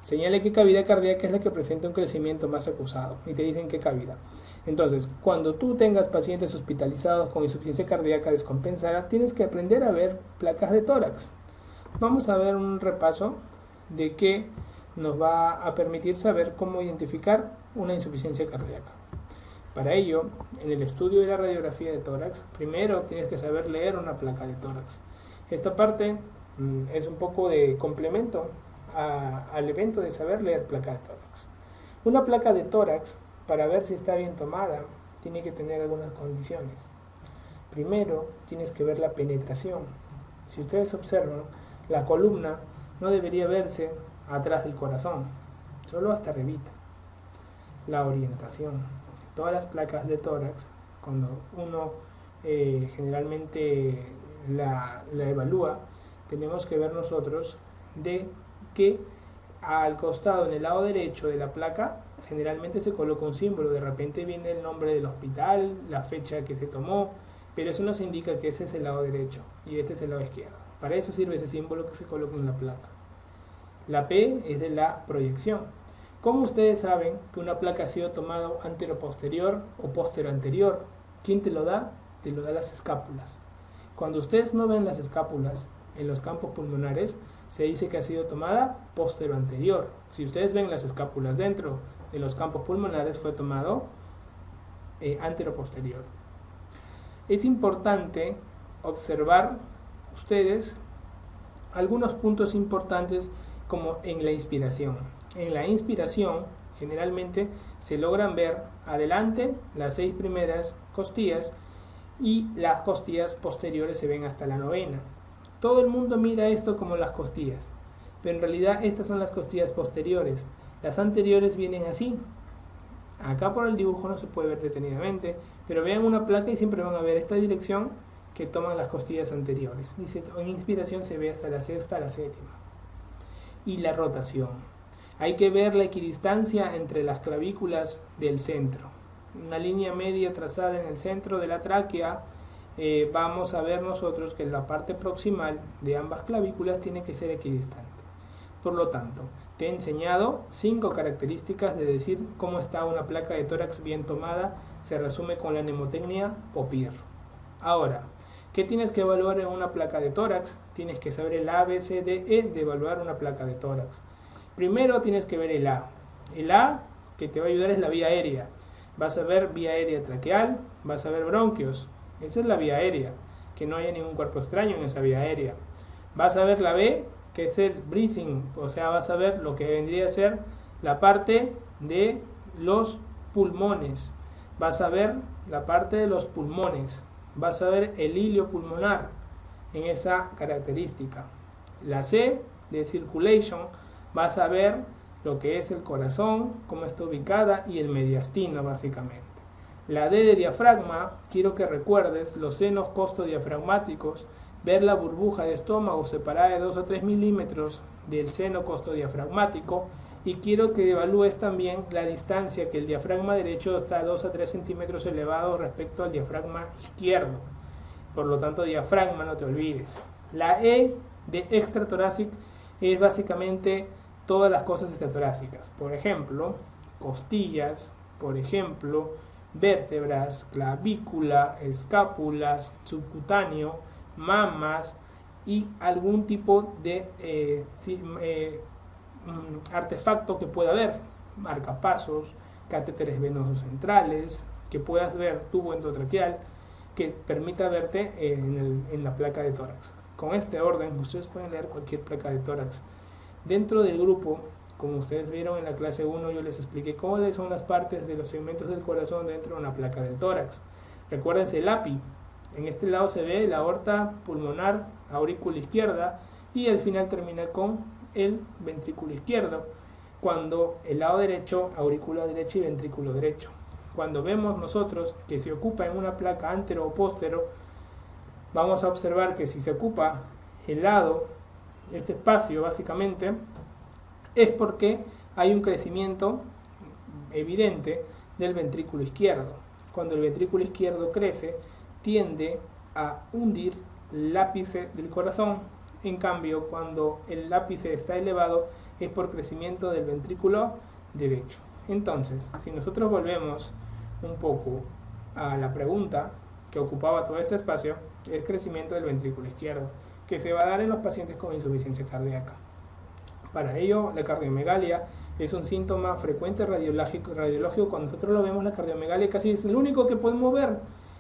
Señale qué cavidad cardíaca es la que presenta un crecimiento más acusado y te dicen qué cavidad. Entonces, cuando tú tengas pacientes hospitalizados con insuficiencia cardíaca descompensada, tienes que aprender a ver placas de tórax. Vamos a ver un repaso de qué nos va a permitir saber cómo identificar una insuficiencia cardíaca. Para ello, en el estudio de la radiografía de tórax, primero tienes que saber leer una placa de tórax. Esta parte es un poco de complemento al evento de saber leer placa de tórax. Una placa de tórax, para ver si está bien tomada, tiene que tener algunas condiciones. Primero, tienes que ver la penetración. Si ustedes observan, la columna no debería verse atrás del corazón, solo hasta arribita. La orientación. Todas las placas de tórax, cuando uno generalmente la evalúa, tenemos que ver nosotros de que al costado, en el lado derecho de la placa, generalmente se coloca un símbolo. De repente viene el nombre del hospital, la fecha que se tomó, pero eso nos indica que ese es el lado derecho y este es el lado izquierdo. Para eso sirve ese símbolo que se coloca en la placa. La P es de la proyección. ¿Cómo ustedes saben que una placa ha sido tomada antero-posterior o postero-anterior? ¿Quién te lo da? Te lo da las escápulas. Cuando ustedes no ven las escápulas en los campos pulmonares, se dice que ha sido tomada postero-anterior. Si ustedes ven las escápulas dentro de los campos pulmonares, fue tomado antero-posterior. Es importante observar ustedes algunos puntos importantes como en la inspiración. En la inspiración, generalmente se logran ver adelante las 6 primeras costillas y las costillas posteriores se ven hasta la 9ª. Todo el mundo mira esto como las costillas, pero en realidad estas son las costillas posteriores. Las anteriores vienen así. Acá por el dibujo no se puede ver detenidamente, pero vean una placa y siempre van a ver esta dirección que toman las costillas anteriores. Y en inspiración se ve hasta la 6ª a la 7ª. Y la rotación. Hay que ver la equidistancia entre las clavículas del centro. Una línea media trazada en el centro de la tráquea, vamos a ver nosotros que la parte proximal de ambas clavículas tiene que ser equidistante. Por lo tanto, te he enseñado 5 características de decir cómo está una placa de tórax bien tomada. Se resume con la mnemotecnia POPIR. Ahora, ¿qué tienes que evaluar en una placa de tórax? Tienes que saber el A, B, C, D, E de evaluar una placa de tórax. Primero tienes que ver el A. El A que te va a ayudar es la vía aérea. Vas a ver vía aérea traqueal, vas a ver bronquios. Esa es la vía aérea, que no haya ningún cuerpo extraño en esa vía aérea. Vas a ver la B, que es el breathing, o sea, vas a ver lo que vendría a ser la parte de los pulmones. Vas a ver la parte de los pulmones. Vas a ver el hilio pulmonar en esa característica. La C de circulation, vas a ver lo que es el corazón, cómo está ubicada y el mediastino básicamente. La D de diafragma, quiero que recuerdes los senos costodiafragmáticos, ver la burbuja de estómago separada de 2 o 3 milímetros del seno costodiafragmático, y quiero que evalúes también la distancia que el diafragma derecho está a 2 a 3 centímetros elevado respecto al diafragma izquierdo. Por lo tanto, diafragma, no te olvides. La E de extratorácic es básicamente todas las cosas extratorácicas. Por ejemplo, costillas, por ejemplo, vértebras, clavícula, escápulas, subcutáneo, mamas y algún tipo de artefacto que pueda haber, marcapasos, catéteres venosos centrales, que puedas ver tubo endotraqueal, que permita verte en la placa de tórax. Con este orden, ustedes pueden leer cualquier placa de tórax. Dentro del grupo, como ustedes vieron en la clase 1, yo les expliqué cuáles son las partes de los segmentos del corazón dentro de una placa del tórax. Recuérdense el API. En este lado se ve la aorta pulmonar, aurícula izquierda, y al final termina con el ventrículo izquierdo. Cuando el lado derecho, aurícula derecha y ventrículo derecho. Cuando vemos nosotros que se ocupa en una placa antero o póstero, vamos a observar que si se ocupa el lado, este espacio básicamente, es porque hay un crecimiento evidente del ventrículo izquierdo. Cuando el ventrículo izquierdo crece, tiende a hundir el ápice del corazón. En cambio, cuando el ápice está elevado, es por crecimiento del ventrículo derecho. Entonces, si nosotros volvemos un poco a la pregunta que ocupaba todo este espacio, es crecimiento del ventrículo izquierdo, que se va a dar en los pacientes con insuficiencia cardíaca. Para ello, la cardiomegalia es un síntoma frecuente radiológico. Cuando nosotros lo vemos, la cardiomegalia casi es el único que podemos ver,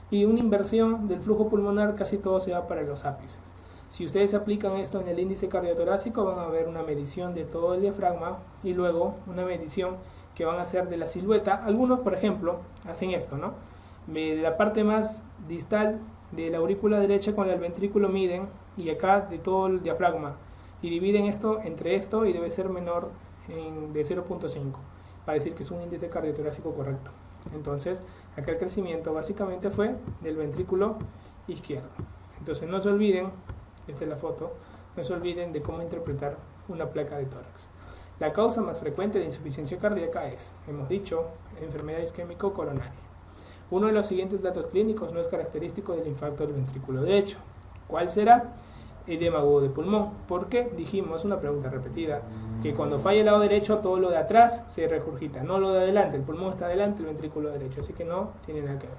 y una inversión del flujo pulmonar, casi todo se va para los ápices. Si ustedes aplican esto en el índice cardiotorácico, van a ver una medición de todo el diafragma y luego una medición que van a hacer de la silueta. Algunos, por ejemplo, hacen esto, ¿no? De la parte más distal de la aurícula derecha con el ventrículo miden, y acá de todo el diafragma, y dividen esto entre esto, y debe ser menor de 0.5 para decir que es un índice cardiotorácico correcto. Entonces, acá el crecimiento básicamente fue del ventrículo izquierdo. Entonces, no se olviden, esta es la foto, no se olviden de cómo interpretar una placa de tórax. La causa más frecuente de insuficiencia cardíaca es, hemos dicho, enfermedad isquémico coronaria. Uno de los siguientes datos clínicos no es característico del infarto del ventrículo derecho. ¿Cuál será? Edema agudo de pulmón. ¿Por qué? Dijimos, una pregunta repetida, que cuando falla el lado derecho, todo lo de atrás se regurgita, no lo de adelante. El pulmón está adelante, el ventrículo derecho, así que no tiene nada que ver.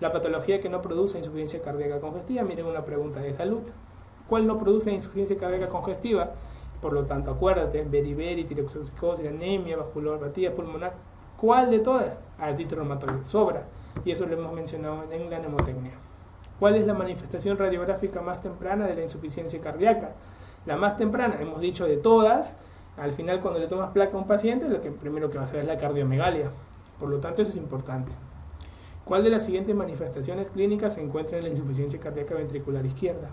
La patología que no produce insuficiencia cardíaca congestiva, miren una pregunta de salud. ¿Cuál no produce insuficiencia cardíaca congestiva? Por lo tanto, acuérdate, beriberi, tiroxicosis, anemia, vasculopatía pulmonar. ¿Cuál de todas? Artritis reumatoide, sobra. Y eso lo hemos mencionado en la mnemotecnia. ¿Cuál es la manifestación radiográfica más temprana de la insuficiencia cardíaca? La más temprana, hemos dicho de todas, al final cuando le tomas placa a un paciente, lo que primero que va a hacer es la cardiomegalia. Por lo tanto, eso es importante. ¿Cuál de las siguientes manifestaciones clínicas se encuentra en la insuficiencia cardíaca ventricular izquierda?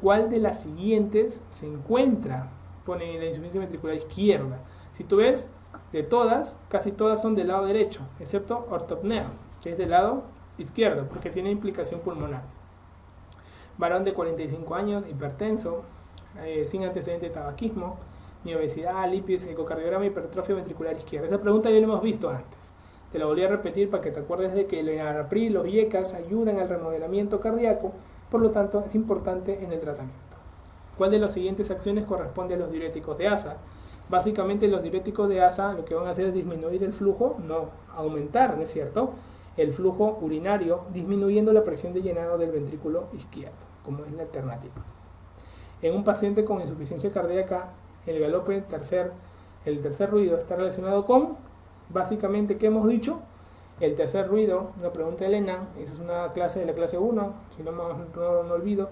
¿Cuál de las siguientes se encuentra, pone en la insuficiencia ventricular izquierda? Si tú ves, de todas, casi todas son del lado derecho, excepto ortopnea, que es del lado izquierdo, porque tiene implicación pulmonar. Varón de 45 años, hipertenso, sin antecedente de tabaquismo, ni obesidad, lipis, ecocardiograma, hipertrofia ventricular izquierda. Esa pregunta ya la hemos visto antes. Te la volví a repetir para que te acuerdes de que el enalapril, los IECAS ayudan al remodelamiento cardíaco, por lo tanto es importante en el tratamiento. ¿Cuál de las siguientes acciones corresponde a los diuréticos de ASA? Básicamente los diuréticos de ASA lo que van a hacer es disminuir el flujo, no aumentar, ¿no es cierto?, el flujo urinario, disminuyendo la presión de llenado del ventrículo izquierdo, como es la alternativa. En un paciente con insuficiencia cardíaca, el galope el tercer ruido está relacionado con, básicamente, ¿qué hemos dicho? El tercer ruido, una pregunta de Elena, esa es una clase de la clase 1, si no olvido.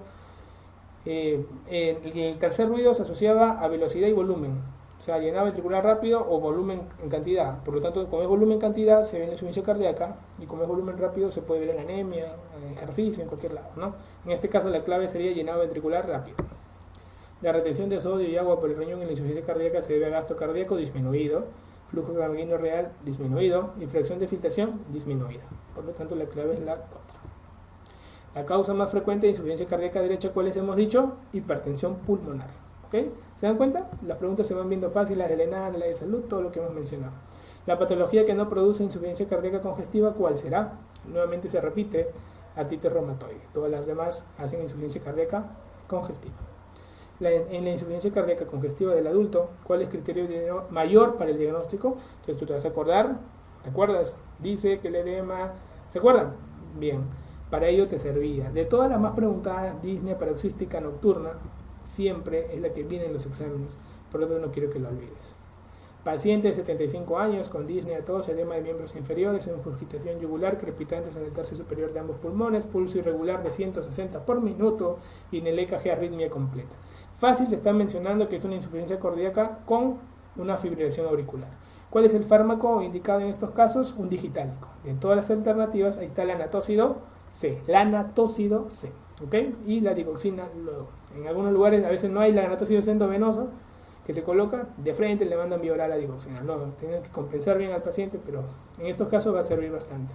El tercer ruido se asociaba a velocidad y volumen, o sea, llenado ventricular rápido o volumen en cantidad. Por lo tanto, como es volumen en cantidad, se ve en la insuficiencia cardíaca, y como es volumen rápido, se puede ver en la anemia, en ejercicio, en cualquier lado, ¿no? En este caso, la clave sería llenado ventricular rápido. La retención de sodio y agua por el riñón en la insuficiencia cardíaca se debe a gasto cardíaco disminuido, flujo sanguíneo real disminuido y fracción de filtración disminuida. Por lo tanto, la clave es la 4. La causa más frecuente de insuficiencia cardíaca derecha, ¿cuáles hemos dicho? Hipertensión pulmonar. ¿Okay? ¿Se dan cuenta? Las preguntas se van viendo fáciles, las de Elena, la de salud, todo lo que hemos mencionado. La patología que no produce insuficiencia cardíaca congestiva, ¿cuál será? Nuevamente se repite, artritis reumatoide. Todas las demás hacen insuficiencia cardíaca congestiva. En la insuficiencia cardíaca congestiva del adulto, ¿cuál es el criterio mayor para el diagnóstico? Entonces tú te vas a acordar, ¿te acuerdas? Dice que el edema, ¿se acuerdan? Bien, para ello te servía. De todas las más preguntadas, disnea paroxística nocturna siempre es la que viene en los exámenes, por lo tanto no quiero que lo olvides. Paciente de 75 años con disnea, tos, edema de miembros inferiores, ingurgitación yugular, crepitantes en el tercio superior de ambos pulmones, pulso irregular de 160 por minuto y en el EKG arritmia completa. Fácil, te están mencionando que es una insuficiencia cardíaca con una fibrilación auricular. ¿Cuál es el fármaco indicado en estos casos? Un digitálico. De todas las alternativas, ahí está el anatócido C, ¿ok? Y la digoxina luego. En algunos lugares a veces no hay el anatócido endovenoso que se coloca, de frente le mandan vía oral la digoxina. No, tienen que compensar bien al paciente, pero en estos casos va a servir bastante.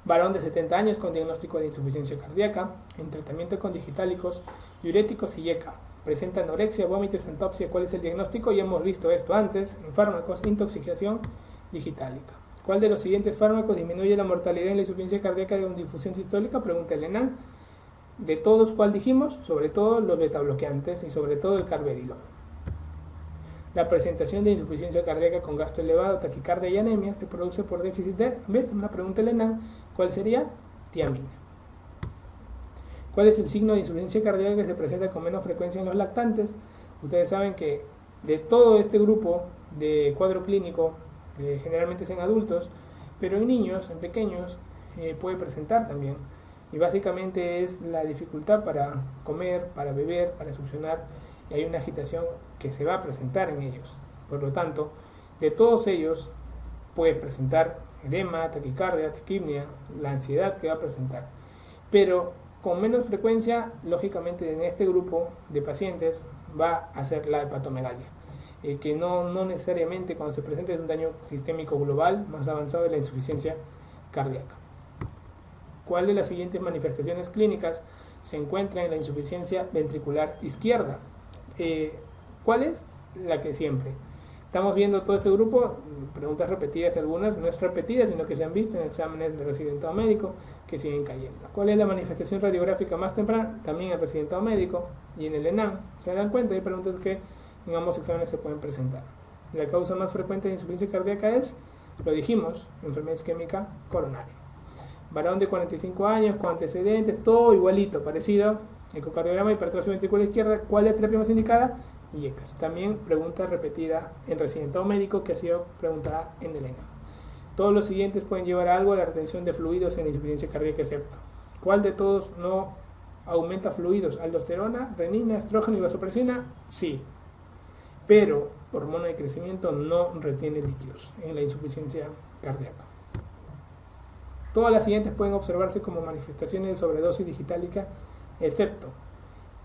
Varón de 70 años con diagnóstico de insuficiencia cardíaca, en tratamiento con digitálicos, diuréticos y IECA. Presenta anorexia, vómitos, entopsia. ¿Cuál es el diagnóstico? Ya hemos visto esto antes, en fármacos, intoxicación digitálica. ¿Cuál de los siguientes fármacos disminuye la mortalidad en la insuficiencia cardíaca de difusión sistólica? Pregunta Elena. De todos, ¿cuál dijimos? Sobre todo los betabloqueantes y sobre todo el carvedilol. La presentación de insuficiencia cardíaca con gasto elevado, taquicardia y anemia se produce por déficit de, ¿ves? Una pregunta Elena, ¿cuál sería? Tiamina. ¿Cuál es el signo de insuficiencia cardíaca que se presenta con menos frecuencia en los lactantes? Ustedes saben que de todo este grupo de cuadro clínico, generalmente es en adultos, pero en niños, en pequeños, puede presentar también. Y básicamente es la dificultad para comer, para beber, para succionar, y hay una agitación que se va a presentar en ellos. Por lo tanto, de todos ellos puede presentar edema, taquicardia, taquipnea, la ansiedad que va a presentar. Pero con menos frecuencia, lógicamente en este grupo de pacientes va a ser la hepatomegalia, que no necesariamente cuando se presenta es un daño sistémico global más avanzado de la insuficiencia cardíaca. ¿Cuál de las siguientes manifestaciones clínicas se encuentra en la insuficiencia ventricular izquierda? ¿Cuál es? La que siempre. Estamos viendo todo este grupo, preguntas repetidas algunas, no es repetidas, sino que se han visto en exámenes de residentado médico que siguen cayendo. ¿Cuál es la manifestación radiográfica más temprana? También el residentado médico y en el ENAM. ¿Se dan cuenta? Hay preguntas que en ambos exámenes se pueden presentar. La causa más frecuente de insuficiencia cardíaca es, lo dijimos, enfermedad isquémica coronaria. Varón de 45 años, con antecedentes, todo igualito, parecido, ecocardiograma, hipertrofia ventricular izquierda. ¿Cuál es la terapia más indicada? IECAS. También pregunta repetida en residentado médico que ha sido preguntada en el ENA. Todos los siguientes pueden llevar a algo a la retención de fluidos en insuficiencia cardíaca excepto. ¿Cuál de todos no aumenta fluidos? ¿Aldosterona, renina, estrógeno y vasopresina? Sí, pero hormona de crecimiento no retiene líquidos en la insuficiencia cardíaca. Todas las siguientes pueden observarse como manifestaciones de sobredosis digitálica, excepto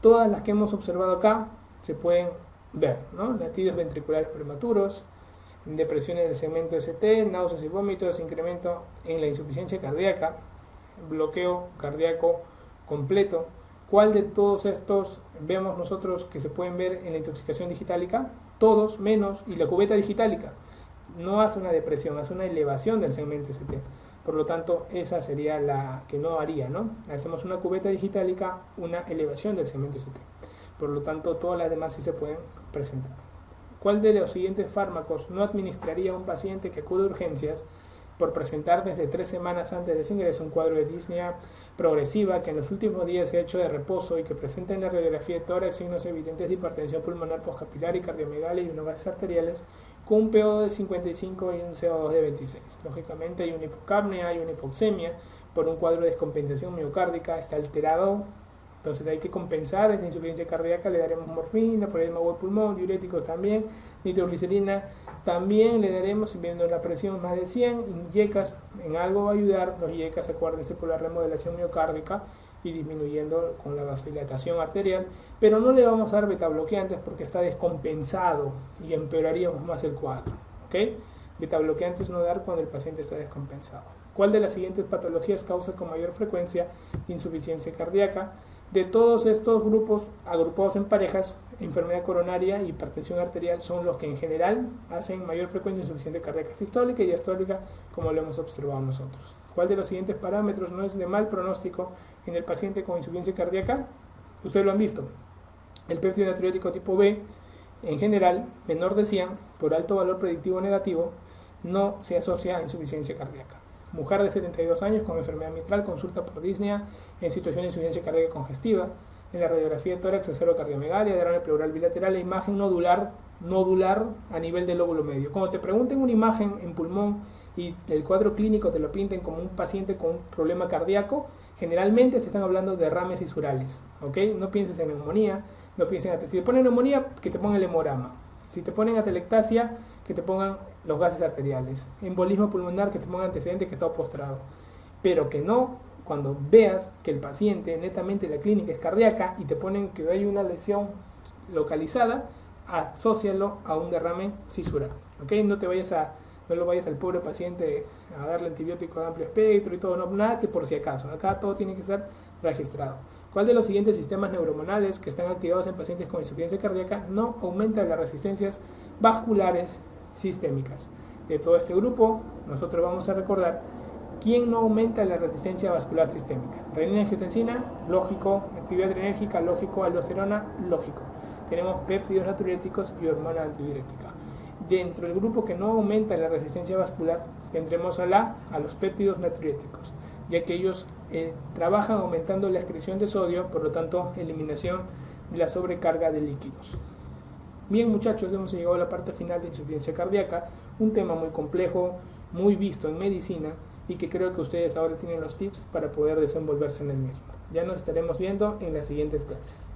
todas las que hemos observado acá se pueden ver, ¿no? Latidos ventriculares prematuros, depresiones del segmento ST, náuseas y vómitos, incremento en la insuficiencia cardíaca, bloqueo cardíaco completo, ¿Cuál de todos estos vemos nosotros que se pueden ver en la intoxicación digitálica? Todos menos, y la cubeta digitálica no hace una depresión, hace una elevación del segmento ST. Por lo tanto, esa sería la que no haría, ¿no? Hacemos una cubeta digitálica, una elevación del segmento ST. Por lo tanto, todas las demás sí se pueden presentar. ¿Cuál de los siguientes fármacos no administraría a un paciente que acude a urgencias por presentar desde 3 semanas antes de su ingreso un cuadro de disnea progresiva que en los últimos días se ha hecho de reposo y que presenta en la radiografía de tórax signos evidentes de hipertensión pulmonar postcapilar y cardiomegalia y unos gases arteriales con un PO de 55 y un CO2 de 26? Lógicamente hay una hipocapnia, hay una hipoxemia por un cuadro de descompensación miocárdica, está alterado. Entonces hay que compensar esa insuficiencia cardíaca, le daremos morfina, por el de pulmón, diuréticos también, nitroglicerina también le daremos, viendo la presión más de 100, INJECAS en algo va a ayudar, los INJECAS acuérdense por la remodelación miocárdica y disminuyendo con la vasodilatación arterial, pero no le vamos a dar betabloqueantes porque está descompensado y empeoraríamos más el cuadro, ¿ok? Betabloqueantes no dar cuando el paciente está descompensado. ¿Cuál de las siguientes patologías causa con mayor frecuencia insuficiencia cardíaca? De todos estos grupos agrupados en parejas, enfermedad coronaria y hipertensión arterial son los que en general hacen mayor frecuencia de insuficiencia cardíaca sistólica y diastólica, como lo hemos observado nosotros. ¿Cuál de los siguientes parámetros no es de mal pronóstico en el paciente con insuficiencia cardíaca? Ustedes lo han visto. El péptido natriurético tipo B, en general, menor de 100, por alto valor predictivo negativo, no se asocia a insuficiencia cardíaca. Mujer de 72 años con enfermedad mitral, consulta por disnea en situación de insuficiencia cardíaca congestiva. En la radiografía de tórax, cero cardiomegalia, derrame pleural bilateral e imagen nodular a nivel del lóbulo medio. Cuando te pregunten una imagen en pulmón y el cuadro clínico te lo pinten como un paciente con un problema cardíaco, generalmente se están hablando de derrames isurales, ¿ok? No pienses en neumonía, no pienses en... Si te ponen neumonía, que te pongan el hemograma. Si te ponen atelectasia, que te pongan los gases arteriales. Embolismo pulmonar, que te pongan antecedente que está postrado. Pero que no, cuando veas que el paciente netamente la clínica es cardíaca y te ponen que hay una lesión localizada, asócialo a un derrame cisural. ¿Okay? No lo vayas al pobre paciente a darle antibiótico de amplio espectro y todo, no, nada que por si acaso. Acá todo tiene que ser registrado. ¿Cuál de los siguientes sistemas neurohormonales que están activados en pacientes con insuficiencia cardíaca no aumenta las resistencias vasculares sistémicas? De todo este grupo, nosotros vamos a recordar quién no aumenta la resistencia vascular sistémica. Renina, angiotensina, lógico. Actividad adrenérgica, lógico. Aldosterona, lógico. Tenemos péptidos natriuréticos y hormona antidiurética. Dentro del grupo que no aumenta la resistencia vascular, tendremos a los péptidos natriuréticos, ya que ellos trabajan aumentando la excreción de sodio, por lo tanto, eliminación de la sobrecarga de líquidos. Bien, muchachos, hemos llegado a la parte final de insuficiencia cardíaca, un tema muy complejo, muy visto en medicina y que creo que ustedes ahora tienen los tips para poder desenvolverse en el mismo. Ya nos estaremos viendo en las siguientes clases.